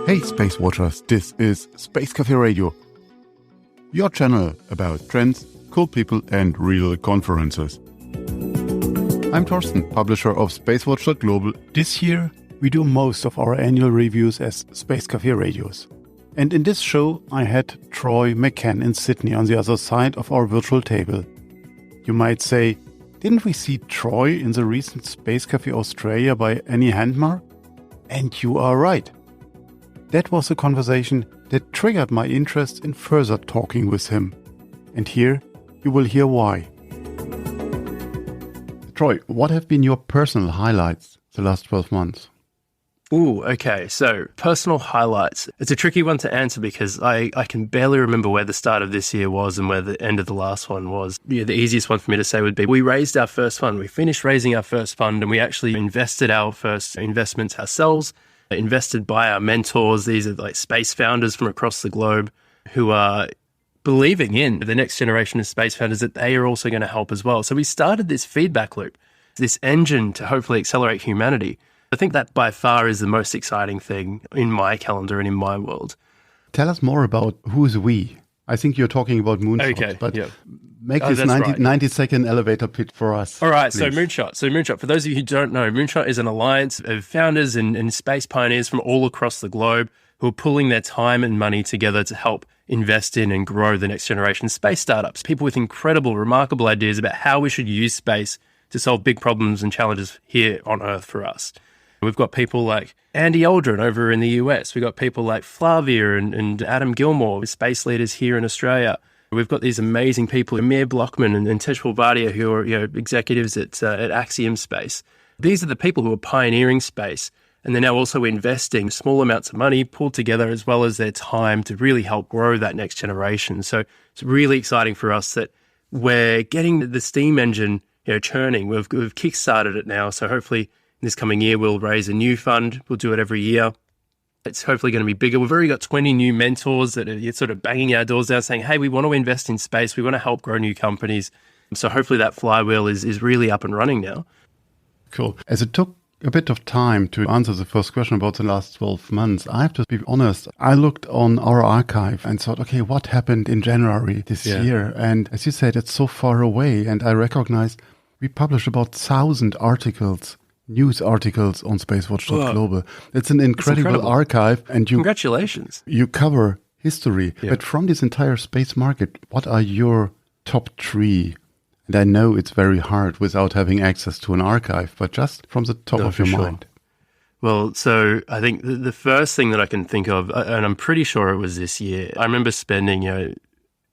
Hey SpaceWatchers, this is Space Cafe Radio, your channel about trends, cool people and real conferences. I'm Torsten, publisher of SpaceWatch.Global. This year we do most of our annual reviews as Space Cafe Radios. And in this show I had Troy McCann in Sydney on the other side of our virtual table. You might say, didn't we see Troy in the recent Space Cafe Australia by any handmark? And you are right. That was a conversation that triggered my interest in further talking with him. And here you will hear why. Troy, what have been your personal highlights the last 12 months? Ooh, okay. So personal highlights. It's a tricky one to answer because I can barely remember where the start of this year was and where the end of the last one was. Yeah, the easiest one for me to say would be we raised our first fund. We finished raising our first fund and we actually invested our first investments ourselves, invested by our mentors. These are like space founders from across the globe who are believing in the next generation of space founders that they are also going to help as well. So we started this feedback loop, this engine to hopefully accelerate humanity. I think that by far is the most exciting thing in my calendar and in my world. Tell us more about who's we. I think you're talking about moonshots, but make this 90-second elevator pitch for us. All right, please. So Moonshot, for those of you who don't know, Moonshot is an alliance of founders and space pioneers from all across the globe who are pulling their time and money together to help invest in and grow the next generation space startups, people with incredible, remarkable ideas about how we should use space to solve big problems and challenges here on Earth for us. We've got people like Andy Aldrin over in the US. We've got people like Flavia and Adam Gilmore, space leaders here in Australia. We've got these amazing people, Amir Blockman and Tejpal Bhatia, who are executives at Axiom Space. These are the people who are pioneering space, and they're now also investing small amounts of money pulled together as well as their time to really help grow that next generation. So it's really exciting for us that we're getting the steam engine churning. We've kickstarted it now, so hopefully this coming year, we'll raise a new fund. We'll do it every year. It's hopefully going to be bigger. We've already got 20 new mentors that are sort of banging our doors down saying, hey, we want to invest in space. We want to help grow new companies. So hopefully that flywheel is really up and running now. Cool. As it took a bit of time to answer the first question about the last 12 months, I have to be honest. I looked on our archive and thought, okay, what happened in January this year? And as you said, it's so far away. And I recognize we published about 1,000 articles, news articles on SpaceWatch.Global. It's an incredible archive. And congratulations. You cover history. Yeah. But from this entire space market, what are your top 3? And I know it's very hard without having access to an archive, but just from the top of your mind. Well, so I think the first thing that I can think of, and I'm pretty sure it was this year, I remember spending,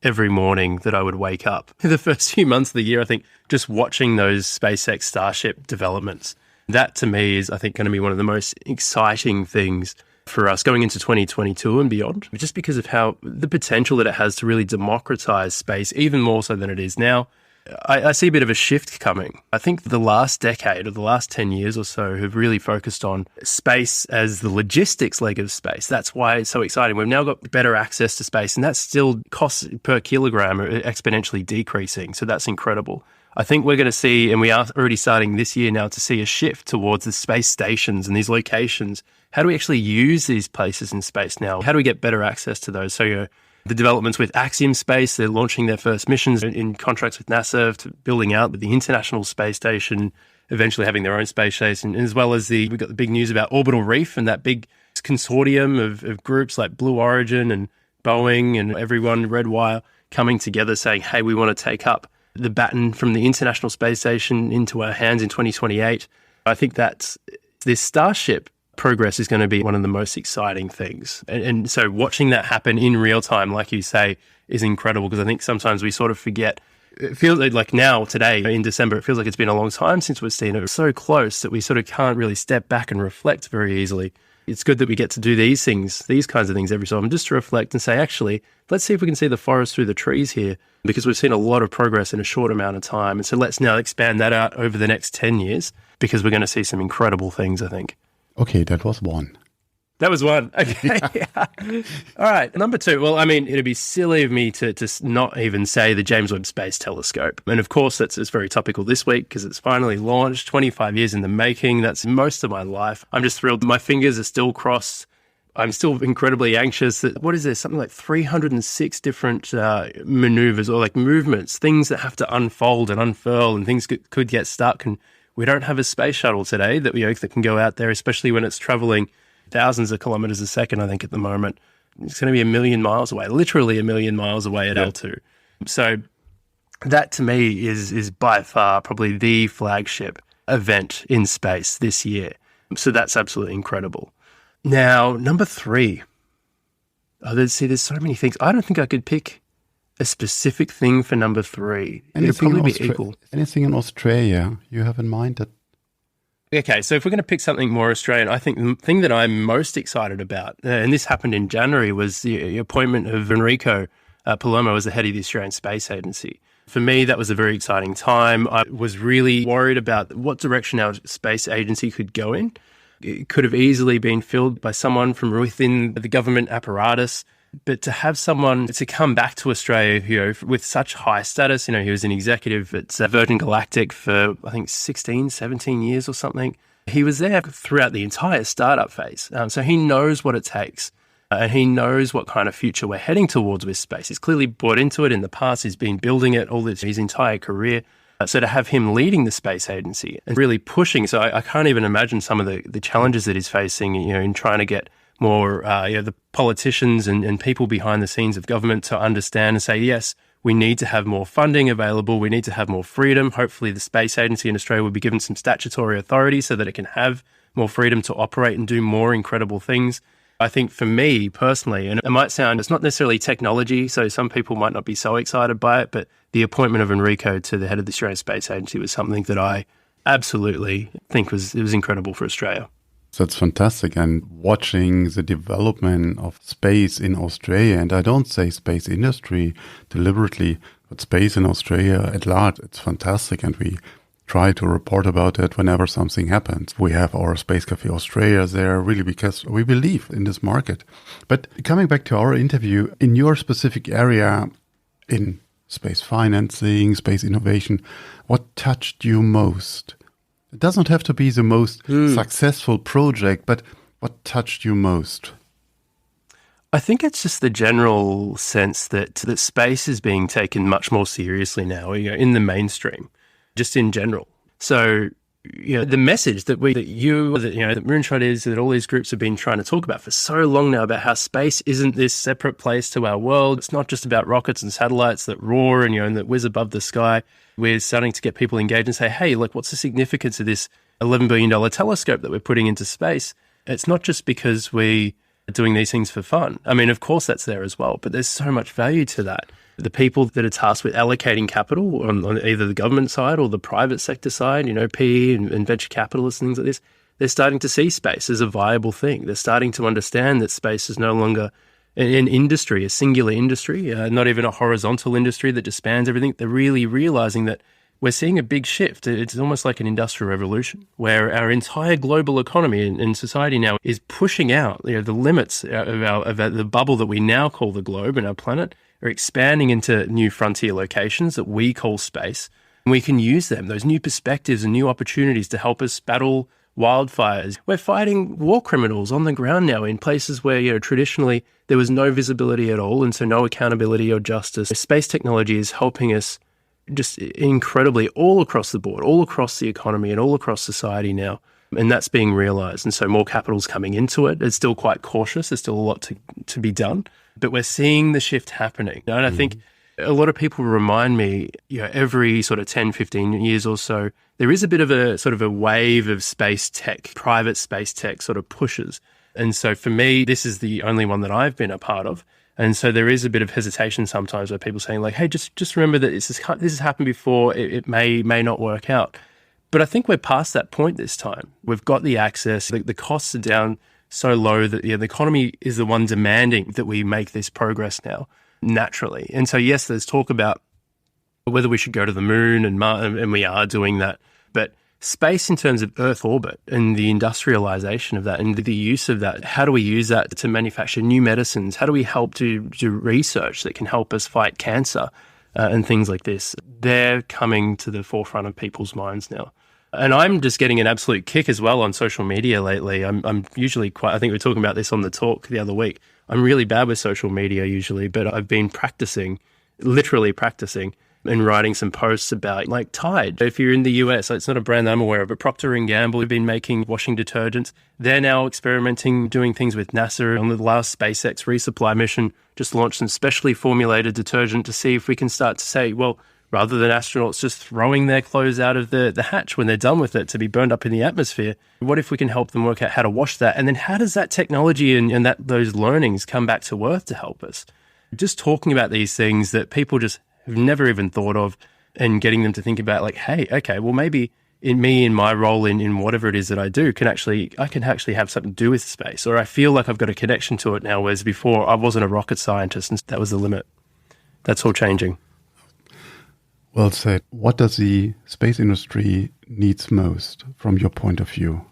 every morning that I would wake up, the first few months of the year, I think, just watching those SpaceX Starship developments. That to me is, I think, going to be one of the most exciting things for us going into 2022 and beyond, just because of how the potential that it has to really democratize space, even more so than it is now. I see a bit of a shift coming. I think the last decade or the last 10 years or so have really focused on space as the logistics leg of space. That's why it's so exciting. We've now got better access to space, and that's still costs per kilogram are exponentially decreasing. So that's incredible. I think we're going to see, and we are already starting this year now, to see a shift towards the space stations and these locations. How do we actually use these places in space now? How do we get better access to those? So, the developments with Axiom Space, they're launching their first missions in contracts with NASA to building out the International Space Station, eventually having their own space station, as well as we got the big news about Orbital Reef and that big consortium of groups like Blue Origin and Boeing and everyone, Redwire, coming together saying, hey, we want to take up the baton from the International Space Station into our hands in 2028. I think that this Starship progress is going to be one of the most exciting things. And so watching that happen in real time, like you say, is incredible, because I think sometimes we sort of forget. It feels like now, today, in December, it feels like it's been a long time since we've seen it. It's so close that we sort of can't really step back and reflect very easily. It's good that we get to do these kinds of things every so often, just to reflect and say, actually, let's see if we can see the forest through the trees here, because we've seen a lot of progress in a short amount of time. And so let's now expand that out over the next 10 years, because we're going to see some incredible things, I think. Okay, that was one. That was one. Okay. Yeah. All right. Number 2. Well, I mean, it'd be silly of me to not even say the James Webb Space Telescope. And of course, it's very topical this week because it's finally launched, 25 years in the making. That's most of my life. I'm just thrilled. My fingers are still crossed I'm still incredibly anxious that, what is there, something like 306 different maneuvers or like movements, things that have to unfold and unfurl and things could get stuck. And we don't have a space shuttle today that that can go out there, especially when it's traveling thousands of kilometers a second, I think, at the moment. It's going to be 1 million miles away, literally 1 million miles away at L2. So that to me is by far probably the flagship event in space this year. So that's absolutely incredible. Now, number 3. There's so many things. I don't think I could pick a specific thing for number 3. It'd probably be equal. Anything in Australia you have in mind that? Okay, so if we're going to pick something more Australian, I think the thing that I'm most excited about, and this happened in January, was the appointment of Enrico Palomo as the head of the Australian Space Agency. For me, that was a very exciting time. I was really worried about what direction our space agency could go in. It could have easily been filled by someone from within the government apparatus. But to have someone to come back to Australia, with such high status, he was an executive at Virgin Galactic for, I think, 16, 17 years or something. He was there throughout the entire startup phase. So he knows what it takes and he knows what kind of future we're heading towards with space. He's clearly bought into it in the past. He's been building it his entire career. So to have him leading the space agency and really pushing, so I can't even imagine some of the challenges that he's facing, in trying to get more, the politicians and people behind the scenes of government to understand and say, yes, we need to have more funding available. We need to have more freedom. Hopefully the space agency in Australia will be given some statutory authority so that it can have more freedom to operate and do more incredible things. I think for me personally, and it might sound, it's not necessarily technology, so some people might not be so excited by it, but the appointment of Enrico to the head of the Australian Space Agency was something that I absolutely think was incredible for Australia. That's fantastic. And watching the development of space in Australia, and I don't say space industry deliberately, but space in Australia at large, it's fantastic. And we try to report about it whenever something happens. We have our Space Cafe Australia there really because we believe in this market. But coming back to our interview, in your specific area, in space financing, space innovation, what touched you most? It doesn't have to be the most successful project, but what touched you most? I think it's just the general sense that space is being taken much more seriously now, in the mainstream, just in general. So, the message that Moonshot is, that all these groups have been trying to talk about for so long now, about how space isn't this separate place to our world. It's not just about rockets and satellites that roar and that whiz above the sky. We're starting to get people engaged and say, hey, look, what's the significance of this $11 billion telescope that we're putting into space? It's not just because we are doing these things for fun. I mean, of course that's there as well, but there's so much value to that. The people that are tasked with allocating capital on either the government side or the private sector side, PE and venture capitalists and things like this, they're starting to see space as a viable thing. They're starting to understand that space is no longer an industry, a singular industry, not even a horizontal industry that just spans everything. They're really realizing that we're seeing a big shift. It's almost like an industrial revolution where our entire global economy and society now is pushing out the limits of the bubble that we now call the globe and our planet, are expanding into new frontier locations that we call space. And we can use them, those new perspectives and new opportunities to help us battle wildfires. We're fighting war criminals on the ground now in places where, traditionally there was no visibility at all and so no accountability or justice. Space technology is helping us just incredibly all across the board, all across the economy and all across society now. And that's being realized. And so more capital's coming into it. It's still quite cautious. There's still a lot to be done. But we're seeing the shift happening. And I think a lot of people remind me, every sort of 10, 15 years or so, there is a bit of a sort of a wave of space tech, private space tech sort of pushes. And so for me, this is the only one that I've been a part of. And so there is a bit of hesitation sometimes where people saying like, hey, just remember that this has happened before. It may not work out. But I think we're past that point this time. We've got the access. The costs are down so low that the economy is the one demanding that we make this progress now naturally. And so, yes, there's talk about whether we should go to the moon and Mars, and we are doing that. But space in terms of Earth orbit and the industrialization of that and the use of that, how do we use that to manufacture new medicines? How do we help to do research that can help us fight cancer and things like this? They're coming to the forefront of people's minds now. And I'm just getting an absolute kick as well on social media lately. I'm usually I think we were talking about this on the talk the other week. I'm really bad with social media usually, but I've been literally practicing and writing some posts about like Tide. If you're in the US, it's not a brand that I'm aware of, but Procter & Gamble have been making washing detergents. They're now experimenting, doing things with NASA. On the last SpaceX resupply mission, just launched some specially formulated detergent to see if we can start to say, well, rather than astronauts just throwing their clothes out of the hatch when they're done with it to be burned up in the atmosphere, what if we can help them work out how to wash that? And then how does that technology and those learnings come back to Earth to help us? Just talking about these things that people just have never even thought of and getting them to think about like, hey, okay, well, maybe in my role in whatever it is that I do, I can actually have something to do with space, or I feel like I've got a connection to it now, whereas before I wasn't a rocket scientist and that was the limit. That's all changing. Well said. What does the space industry needs most from your point of view?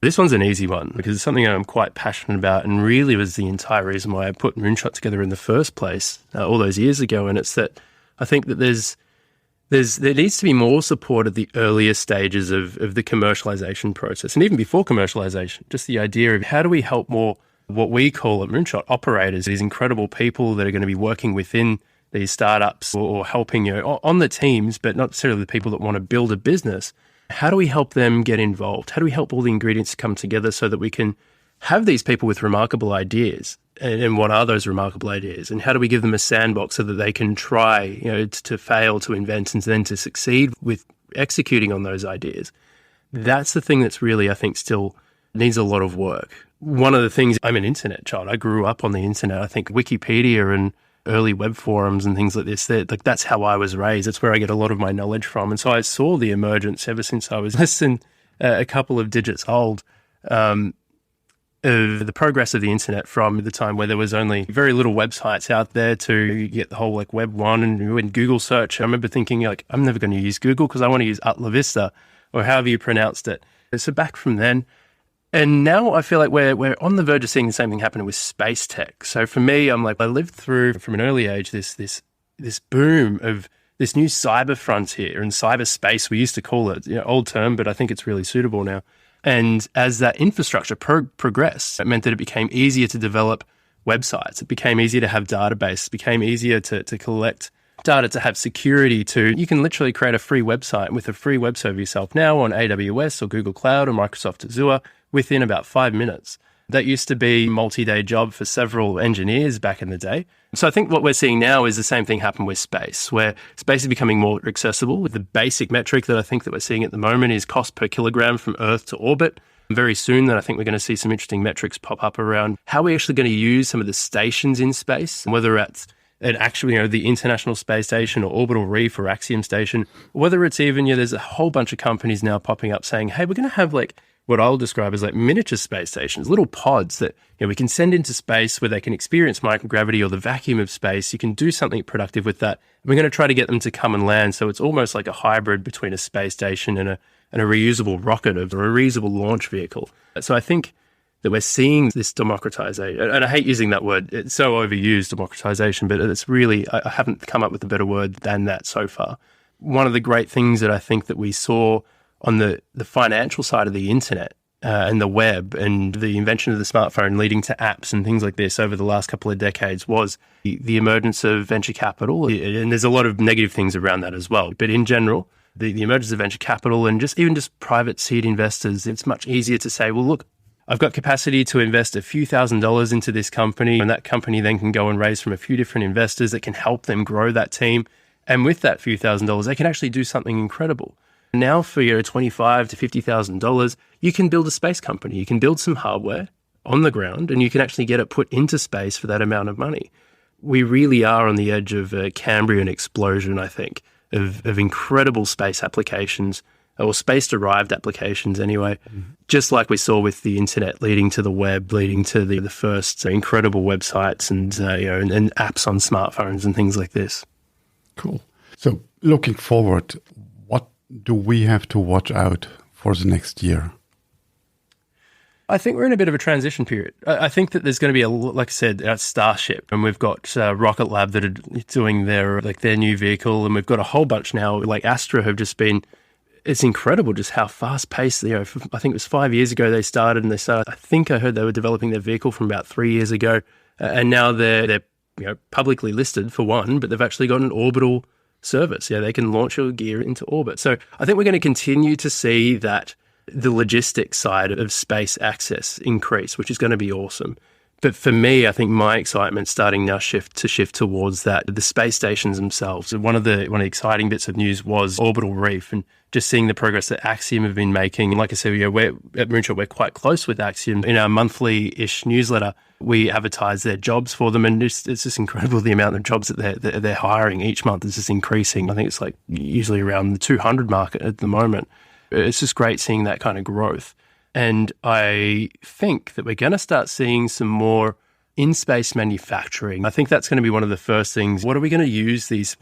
This one's an easy one because it's something I'm quite passionate about and really was the entire reason why I put Moonshot together in the first place all those years ago. And it's that I think that there needs to be more support at the earlier stages of the commercialization process. And even before commercialization, just the idea of how do we help more what we call at Moonshot operators, these incredible people that are going to be working within these startups or helping on the teams, but not necessarily the people that want to build a business. How do we help them get involved? How do we help all the ingredients come together so that we can have these people with remarkable ideas? And what are those remarkable ideas? And how do we give them a sandbox so that they can try, to fail, to invent, and then to succeed with executing on those ideas? That's the thing that's really, I think, still needs a lot of work. One of the things, I'm an internet child. I grew up on the internet. I think Wikipedia and early web forums and things like this, that's how I was raised. That's where I get a lot of my knowledge from. And so I saw the emergence ever since I was less than a couple of digits old of the progress of the internet from the time where there was only very little websites out there to get the whole like Web 1 and when Google search. I remember thinking like, I'm never going to use Google because I want to use La Vista or however you pronounced it. So back from then, and now I feel like we're on the verge of seeing the same thing happening with space tech. So for me, I'm like, I lived through from an early age this boom of this new cyber frontier and cyberspace. We used to call it, old term, but I think it's really suitable now. And as that infrastructure progressed, it meant that it became easier to develop websites. It became easier to have databases. It became easier to collect data, to have security. You can literally create a free website with a free web server yourself now on AWS or Google Cloud or Microsoft Azure within about 5 minutes. That used to be a multi-day job for several engineers back in the day. So I think what we're seeing now is the same thing happen with space, where space is becoming more accessible. With the basic metric that I think that we're seeing at the moment is cost per kilogram from Earth to orbit. Very soon that I think we're going to see some interesting metrics pop up around how we're actually going to use some of the stations in space, whether it's actually, the International Space Station or Orbital Reef or Axiom Station, whether it's even, there's a whole bunch of companies now popping up saying, hey, we're going to have like what I'll describe as like miniature space stations, little pods that we can send into space where they can experience microgravity or the vacuum of space. You can do something productive with that. We're going to try to get them to come and land. So it's almost like a hybrid between a space station and a reusable rocket or a reusable launch vehicle. So I think that we're seeing this democratization, and I hate using that word, it's so overused, democratization, but it's really, I haven't come up with a better word than that so far. One of the great things that I think that we saw on the financial side of the internet and the web and the invention of the smartphone leading to apps and things like this over the last couple of decades was the emergence of venture capital. And there's a lot of negative things around that as well. But in general, the emergence of venture capital and just private seed investors, it's much easier to say, well, look, I've got capacity to invest a few $1,000s into this company, and that company then can go and raise from a few different investors that can help them grow that team. And with that few $1,000s, they can actually do something incredible. Now for your $25,000 to $50,000, you can build a space company. You can build some hardware on the ground and you can actually get it put into space for that amount of money. We really are on the edge of a Cambrian explosion, I think, of incredible space applications or space-derived applications anyway, just like we saw with the internet leading to the web, leading to the first incredible websites and apps on smartphones and things like this. Cool. So looking forward, what do we have to watch out for the next year? I think we're in a bit of a transition period. I think that there's going to be like I said, Starship, and we've got Rocket Lab that are doing their new vehicle, and we've got a whole bunch now. Like Astra have just been it's incredible just how fast paced, I think it was 5 years ago they started, I think I heard they were developing their vehicle from about 3 years ago. And now they're publicly listed for one, but they've actually got an orbital service. They can launch your gear into orbit. So I think we're going to continue to see that the logistics side of space access increase, which is going to be awesome. But for me, I think my excitement's starting now shift towards that, the space stations themselves. One of the exciting bits of news was Orbital Reef, and just seeing the progress that Axiom have been making. And like I said, we're at Moonshot, we're quite close with Axiom. In our monthly-ish newsletter, we advertise their jobs for them, and it's just incredible the amount of jobs that they're hiring each month is just increasing. I think it's like usually around the 200 mark at the moment. It's just great seeing that kind of growth. And I think that we're going to start seeing some more in-space manufacturing. I think that's going to be one of the first things. What are we going to use these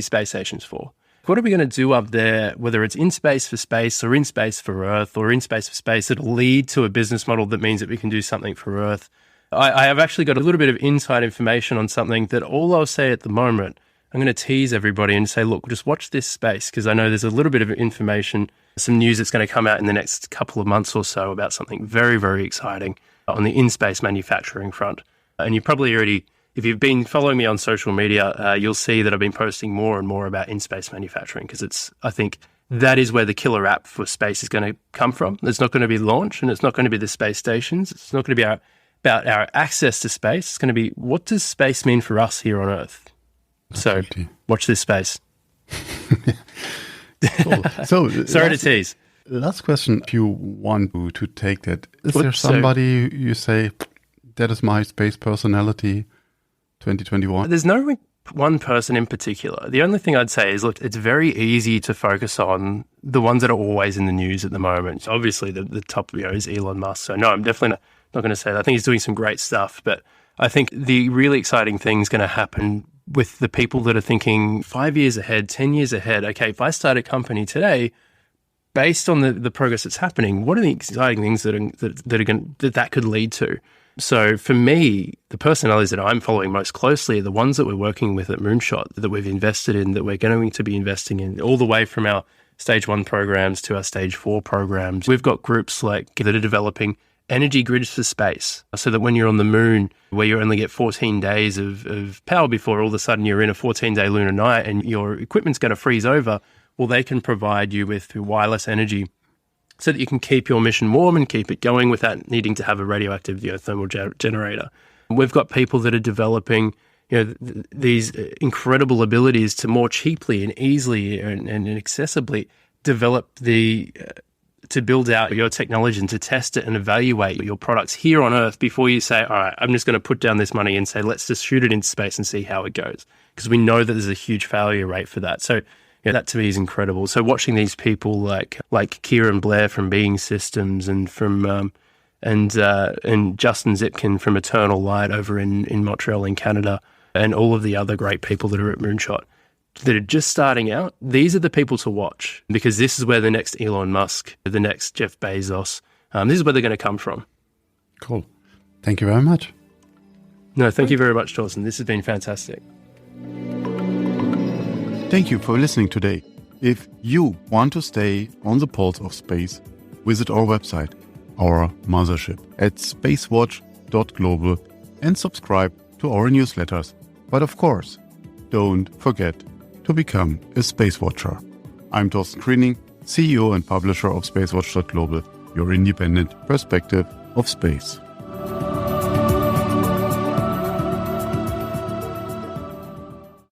space stations for? What are we going to do up there, whether it's in space for space or in space for Earth or in space for space, that'll lead to a business model that means that we can do something for Earth? I have actually got a little bit of inside information on something that all I'll say at the moment, I'm going to tease everybody and say, look, just watch this space, because I know there's a little bit of information, some news that's going to come out in the next couple of months or so about something very, very exciting on the in-space manufacturing front. And you probably already, if you've been following me on social media, you'll see that I've been posting more and more about in-space manufacturing, because I think that is where the killer app for space is going to come from. It's not going to be launch, and it's not going to be the space stations. It's not going to be about our access to space. It's going to be, what does space mean for us here on Earth? Absolutely. So watch this space. Cool. So sorry to tease. Last question, if you want to take that, is there somebody you say, that is my space personality 2021? There's no one person in particular. The only thing I'd say is, look, it's very easy to focus on the ones that are always in the news at the moment. Obviously, the top is Elon Musk. So no, I'm definitely not going to say that. I think he's doing some great stuff, but I think the really exciting thing is going to happen with the people that are thinking 5 years ahead, 10 years ahead. Okay, if I start a company today, based on the progress that's happening, what are the exciting things that could lead to? So for me, the personalities that I'm following most closely are the ones that we're working with at Moonshot, that we've invested in, that we're going to be investing in, all the way from our stage 1 programs to our stage 4 programs. We've got groups like that are developing energy grids for space, so that when you're on the moon, where you only get 14 days of power before all of a sudden you're in a 14-day lunar night and your equipment's going to freeze over, well, they can provide you with wireless energy so that you can keep your mission warm and keep it going without needing to have a radioactive thermal generator. We've got people that are developing these incredible abilities to more cheaply and easily and accessibly develop to build out your technology and to test it and evaluate your products here on Earth before you say, all right, I'm just going to put down this money and say, let's just shoot it into space and see how it goes. Because we know that there's a huge failure rate for that. So that to me is incredible. So watching these people like Kieran Blair from Being Systems and from and Justin Zipkin from Eternal Light over in Montreal in Canada, and all of the other great people that are at Moonshot that are just starting out, these are the people to watch, because this is where the next Elon Musk, the next Jeff Bezos, this is where they're going to come from. Cool. Thank you very much. No, thank you very much, Torsten. This has been fantastic. Thank you for listening today. If you want to stay on the pulse of space, visit our website, our mothership, at SpaceWatch.Global, and subscribe to our newsletters. But of course, don't forget to become a Space Watcher. I'm Torsten Kriening, CEO and publisher of SpaceWatch.Global, your independent perspective of space.